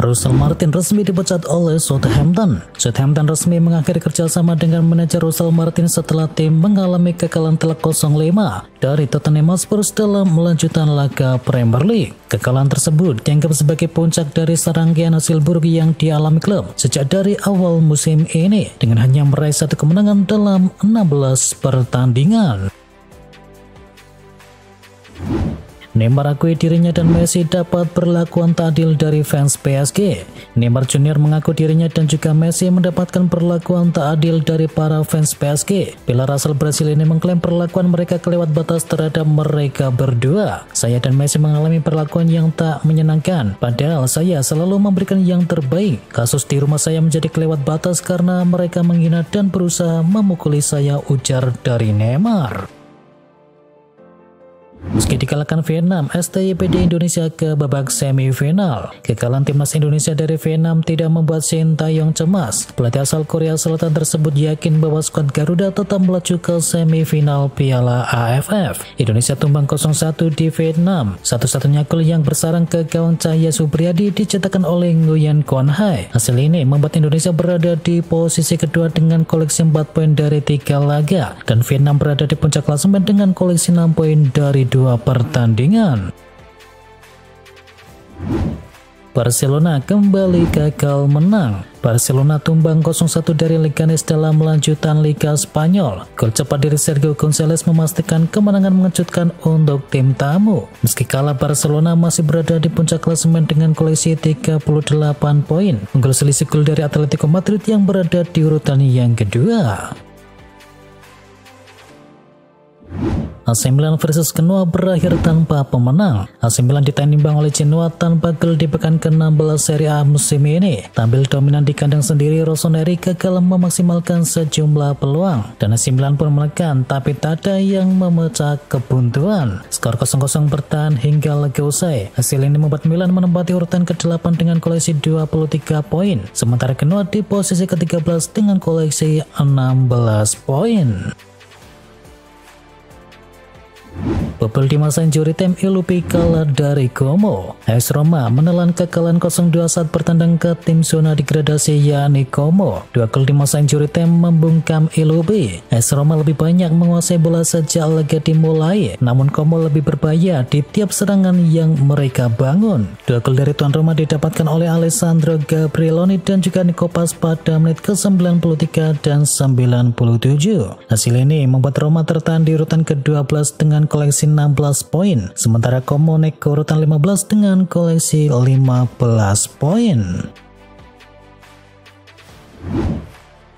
Russell Martin resmi dipecat oleh Southampton. Southampton resmi mengakhiri kerjasama dengan manajer Russell Martin setelah tim mengalami kekalahan telak 0-5 dari Tottenham Hotspur dalam melanjutkan laga Premier League. Kekalahan tersebut dianggap sebagai puncak dari serangkaian hasil buruk yang dialami klub sejak dari awal musim ini dengan hanya meraih 1 kemenangan dalam 16 pertandingan. Neymar akui dirinya dan Messi dapat perlakuan tak adil dari fans PSG. Neymar Junior mengaku dirinya dan juga Messi mendapatkan perlakuan tak adil dari para fans PSG. Pilar asal Brasil ini mengklaim perlakuan mereka kelewat batas terhadap mereka berdua. Saya dan Messi mengalami perlakuan yang tak menyenangkan, padahal saya selalu memberikan yang terbaik. Kasus di rumah saya menjadi kelewat batas karena mereka menghina dan berusaha memukuli saya, ujar dari Neymar. Meski dikalahkan Vietnam, STYPD Indonesia ke babak semifinal. Kekalahan timnas Indonesia dari Vietnam tidak membuat Sintayong cemas. Pelatih asal Korea Selatan tersebut yakin bahwa skuad Garuda tetap melaju ke semifinal Piala AFF. Indonesia tumbang 0-1 di Vietnam. Satu-satunya gol yang bersarang ke gawang Cahya Supriyadi dicetakkan oleh Nguyen Quang Hai. Hasil ini membuat Indonesia berada di posisi kedua dengan koleksi 4 poin dari 3 laga, dan Vietnam berada di puncak klasemen dengan koleksi 6 poin dari 2 pertandingan. Barcelona kembali gagal menang. Barcelona tumbang 0-1 dari Leganes dalam melanjutkan Liga Spanyol. Gol cepat dari Sergio González memastikan kemenangan mengejutkan untuk tim tamu. Meski kalah, Barcelona masih berada di puncak klasemen dengan koleksi 38 poin. Unggul selisih gol dari Atletico Madrid yang berada di urutan yang kedua. AC Milan versus Genoa berakhir tanpa pemenang. AC Milan ditimbang oleh Genoa tanpa gol di pekan ke-16 Serie A musim ini. Tampil dominan di kandang sendiri, Rossoneri gagal memaksimalkan sejumlah peluang, dan AC Milan pun menekan tapi tak ada yang memecah kebuntuan. Skor 0-0 bertahan hingga laga usai. Hasil ini membuat Milan menempati urutan ke-8 dengan koleksi 23 poin, sementara Genoa di posisi ke-13 dengan koleksi 16 poin. Bobol di masa injury time, Ilupi kalah dari Como. AS Roma menelan kekalahan 0-2 saat bertandang ke tim zona degradasi yakni Como. 2 gol di masa injury time membungkam Ilupi. AS Roma lebih banyak menguasai bola sejak laga dimulai, namun Como lebih berbahaya di tiap serangan yang mereka bangun. 2 gol dari tuan Roma didapatkan oleh Alessandro Gabrieloni dan juga Nikopas pada menit ke-93 dan 97. Hasil ini membuat Roma tertahan di urutan ke-12 dengan koleksi 16 poin, sementara Como naik ke urutan 15 dengan koleksi 15 poin.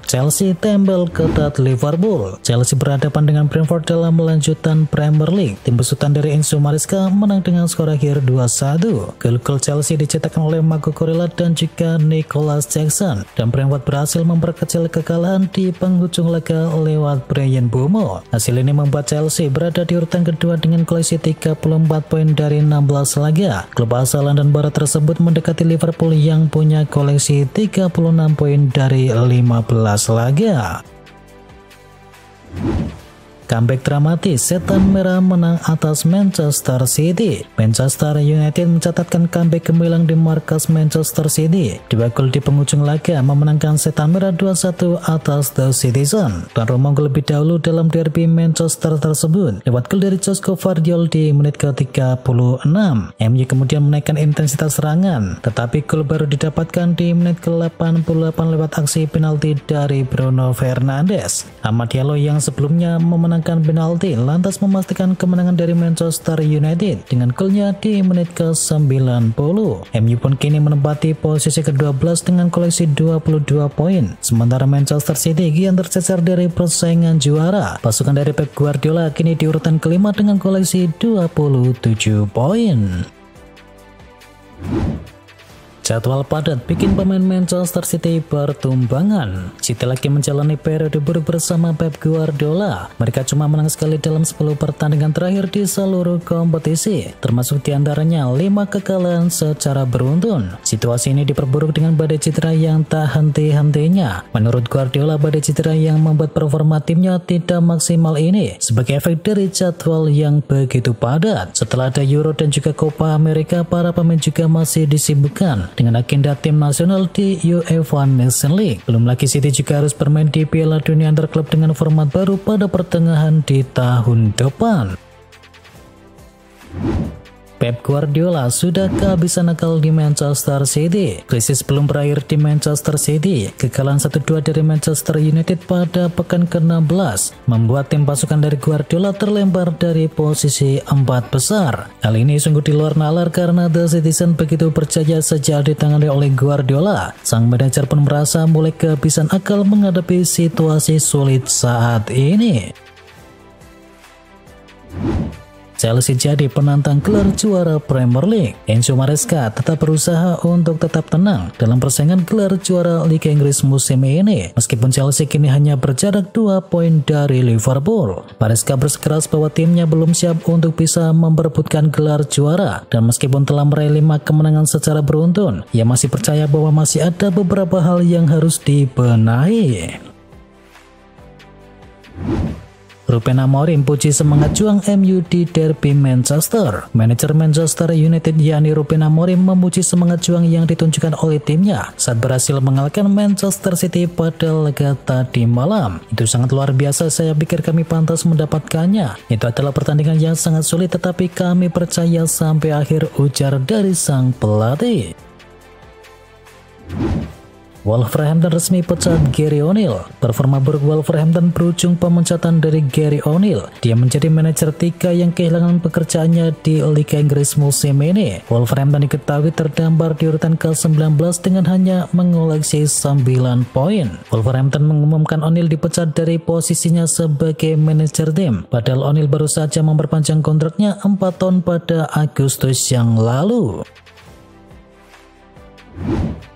Chelsea tembel ketat Liverpool. Chelsea berhadapan dengan Brentford dalam melanjutkan Premier League. Tim besutan dari Enzo Maresca menang dengan skor akhir 2-1. Gol Chelsea dicetakkan oleh Marco Kurela dan juga Nicholas Jackson, dan Brentford berhasil memperkecil kekalahan di penghujung laga lewat Bryan Mbeumo. Hasil ini membuat Chelsea berada di urutan kedua dengan koleksi 34 poin dari 16 laga. Klub asal London Barat tersebut mendekati Liverpool yang punya koleksi 36 poin dari 15 laga. Comeback dramatis, Setan Merah menang atas Manchester City. Manchester United mencatatkan comeback gemilang di markas Manchester City. 2 gol di penghujung laga memenangkan Setan Merah 2-1 atas The Citizen. Tuan rumah unggul lebih dahulu dalam derby Manchester tersebut lewat gol dari Josko Vardiol di menit ke-36. MU kemudian menaikkan intensitas serangan, tetapi gol baru didapatkan di menit ke-88 lewat aksi penalti dari Bruno Fernandes. Amad Diallo yang sebelumnya memenangkan penalti lantas memastikan kemenangan dari Manchester United dengan golnya di menit ke-90. MU pun kini menempati posisi ke-12 dengan koleksi 22 poin, sementara Manchester City kian tercecer dari persaingan juara. Pasukan dari Pep Guardiola kini di urutan kelima dengan koleksi 27 poin. Jadwal padat bikin pemain Manchester City bertumbangan. City lagi menjalani periode buruk bersama Pep Guardiola. Mereka cuma menang sekali dalam 10 pertandingan terakhir di seluruh kompetisi, termasuk diantaranya 5 kekalahan secara beruntun. Situasi ini diperburuk dengan badai cedera yang tak henti-hentinya. Menurut Guardiola, badai cedera yang membuat performa timnya tidak maksimal ini sebagai efek dari jadwal yang begitu padat. Setelah ada Euro dan juga Copa America, para pemain juga masih disibukkan dengan agenda tim nasional di UEFA Nations League. Belum lagi City juga harus bermain di Piala Dunia antar klub dengan format baru pada pertengahan di tahun depan. Pep Guardiola sudah kehabisan akal di Manchester City. Krisis belum berakhir di Manchester City. Kekalahan 1-2 dari Manchester United pada pekan ke-16 membuat tim pasukan dari Guardiola terlempar dari posisi 4 besar. Hal ini sungguh di luar nalar karena The Citizen begitu percaya sejak ditangani oleh Guardiola. Sang manajer pun merasa mulai kehabisan akal menghadapi situasi sulit saat ini. Chelsea jadi penantang gelar juara Premier League. Enzo Maresca tetap berusaha untuk tetap tenang dalam persaingan gelar juara Liga Inggris musim ini. Meskipun Chelsea kini hanya berjarak 2 poin dari Liverpool. Maresca bersikeras bahwa timnya belum siap untuk bisa memperebutkan gelar juara. Dan meskipun telah meraih 5 kemenangan secara beruntun, ia masih percaya bahwa masih ada beberapa hal yang harus dibenahi. Ruben Amorim puji semangat juang MU di derby Manchester. Manajer Manchester United yakni Ruben Amorim memuji semangat juang yang ditunjukkan oleh timnya saat berhasil mengalahkan Manchester City pada laga tadi malam. Itu sangat luar biasa, saya pikir kami pantas mendapatkannya. Itu adalah pertandingan yang sangat sulit tetapi kami percaya sampai akhir, ujar dari sang pelatih. Wolverhampton resmi pecat Gary O'Neil. Performa buruk Wolverhampton berujung pemecatan dari Gary O'Neil. Dia menjadi manajer 3 yang kehilangan pekerjaannya di Liga Inggris musim ini. Wolverhampton diketahui terdampar di urutan ke-19 dengan hanya mengoleksi 9 poin. Wolverhampton mengumumkan O'Neil dipecat dari posisinya sebagai manajer tim. Padahal O'Neil baru saja memperpanjang kontraknya 4 tahun pada Agustus yang lalu.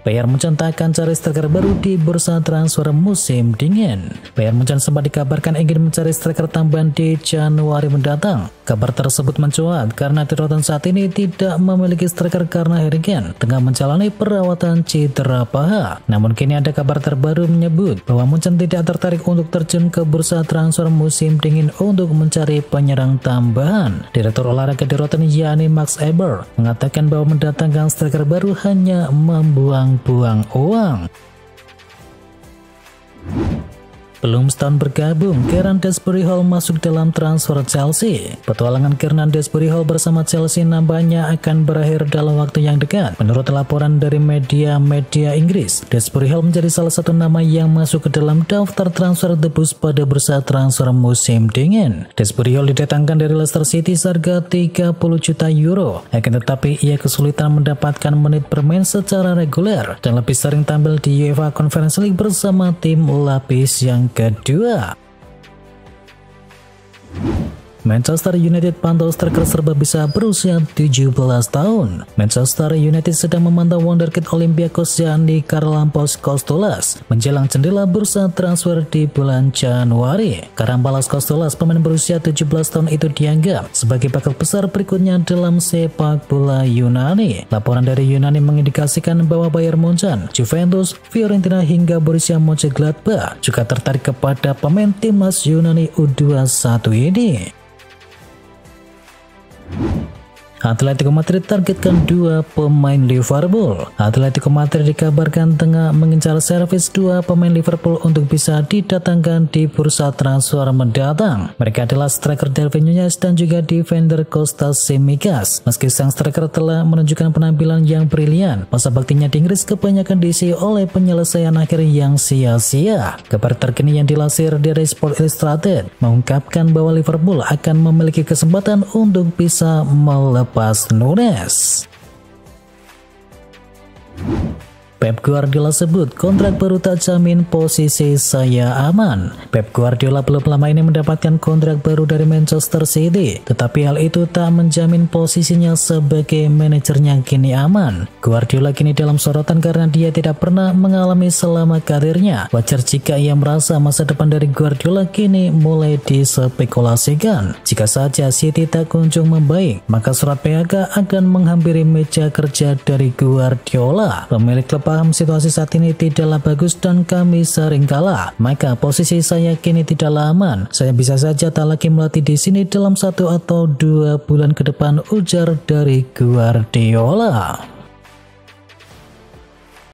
Bayern Munchen akan cari striker baru di bursa transfer musim dingin. Bayern Munchen sempat dikabarkan ingin mencari striker tambahan di Januari mendatang. Kabar tersebut mencuat karena Tottenham saat ini tidak memiliki striker karena Harry Kane tengah menjalani perawatan cedera paha. Namun kini ada kabar terbaru menyebut bahwa Munchen tidak tertarik untuk terjun ke bursa transfer musim dingin untuk mencari penyerang tambahan. Direktur olahraga di Tottenham yakni Max Eber mengatakan bahwa mendatangkan striker baru hanya membuang-buang uang. Belum setahun bergabung, Kieran Dewsbury Hall masuk dalam transfer Chelsea. Petualangan Kieran Dewsbury Hall bersama Chelsea nampaknya akan berakhir dalam waktu yang dekat. Menurut laporan dari media Inggris, Dewsbury Hall menjadi salah satu nama yang masuk ke dalam daftar transfer tebus pada bursa transfer musim dingin. Dewsbury Hall didatangkan dari Leicester City seharga 30 juta euro. Akan tetapi ia kesulitan mendapatkan menit bermain secara reguler dan lebih sering tampil di UEFA Conference League bersama tim lapis yang kedua. Manchester United pantau striker serba bisa berusia 17 tahun. Manchester United sedang memantau wonderkid Olympiakos yakni Karlampos Kostolas menjelang jendela bursa transfer di bulan Januari. Karlampos Kostolas, pemain berusia 17 tahun itu dianggap sebagai bakal besar berikutnya dalam sepak bola Yunani. Laporan dari Yunani mengindikasikan bahwa Bayern Munchen, Juventus, Fiorentina hingga Borussia Mönchengladbach juga tertarik kepada pemain timnas Yunani U21 ini. Atletico Madrid targetkan 2 pemain Liverpool. Atletico Madrid dikabarkan tengah mengincar servis 2 pemain Liverpool untuk bisa didatangkan di bursa transfer mendatang. Mereka adalah striker Darwin Núñez dan juga defender Kostas Tsimikas. Meski sang striker telah menunjukkan penampilan yang brilian, masa baktinya di Inggris kebanyakan diisi oleh penyelesaian akhir yang sia-sia. Kabar terkini yang dilansir dari Sport Illustrated mengungkapkan bahwa Liverpool akan memiliki kesempatan untuk bisa melepas Núñez. Pep Guardiola sebut kontrak baru tak jamin posisi saya aman. Pep Guardiola belum lama ini mendapatkan kontrak baru dari Manchester City, tetapi hal itu tak menjamin posisinya sebagai manajernya kini aman. Guardiola kini dalam sorotan karena dia tidak pernah mengalami selama karirnya. Wajar jika ia merasa masa depan dari Guardiola kini mulai dispekulasikan. Jika saja City tak kunjung membaik, maka surat PHK akan menghampiri meja kerja dari Guardiola. Pemilik klub paham situasi saat ini tidaklah bagus dan kami sering kalah, maka posisi saya kini tidaklah aman. Saya bisa saja tak lagi melatih di sini dalam 1 atau 2 bulan ke depan, ujar dari Guardiola.